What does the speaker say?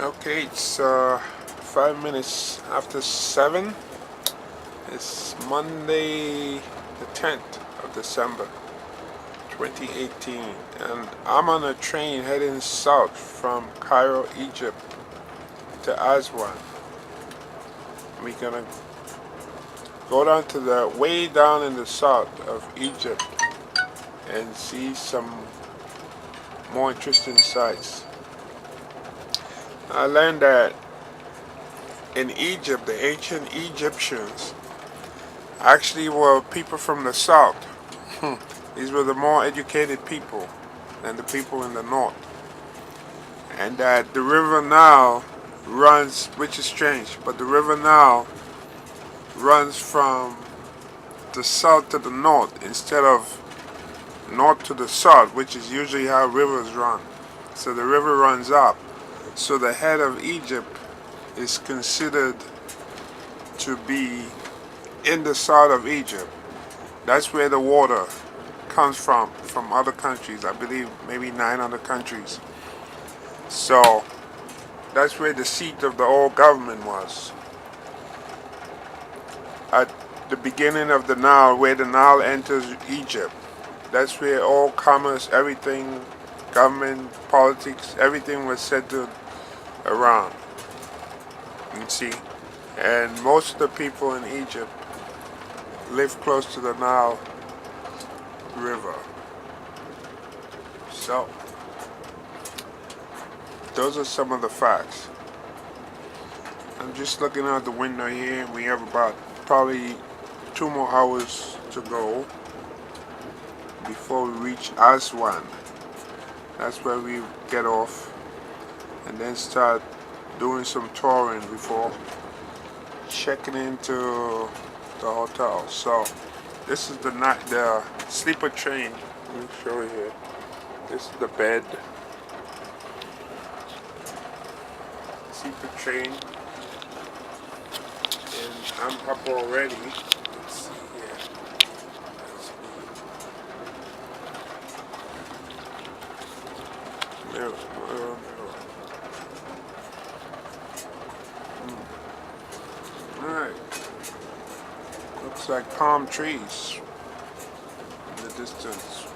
Okay, it's 5 minutes after 7. It's Monday, the 10th of December, 2018, and I'm on a train heading south from Cairo, Egypt to Aswan. We're gonna go down to the way down in the south of Egypt and see some more interesting sights. I learned that in Egypt, the ancient Egyptians actually were people from the south. These were the more educated people than the people in the north. And that the river Nile runs, which is strange, but the river Nile runs from the south to the north instead of north to the south, which is usually how rivers run. So the river runs up. So the head of Egypt is considered to be in the south of Egypt. That's where the water comes from other countries. I believe maybe 9 other countries. So that's where the seat of the old government was. At the beginning of the Nile, where the Nile enters Egypt, that's where all commerce, everything, government, politics, everything was centered around. You see? And most of the people in Egypt live close to the Nile River. So, those are some of the facts. I'm just looking out the window here. We have about probably 2 more hours to go before we reach Aswan. That's where we get off and then start doing some touring before checking into the hotel. So this is the sleeper train. Let me show you here. This is the bed. Sleeper train. And I'm up already. Let's see here. Mirror. Alright. Looks like palm trees in the distance.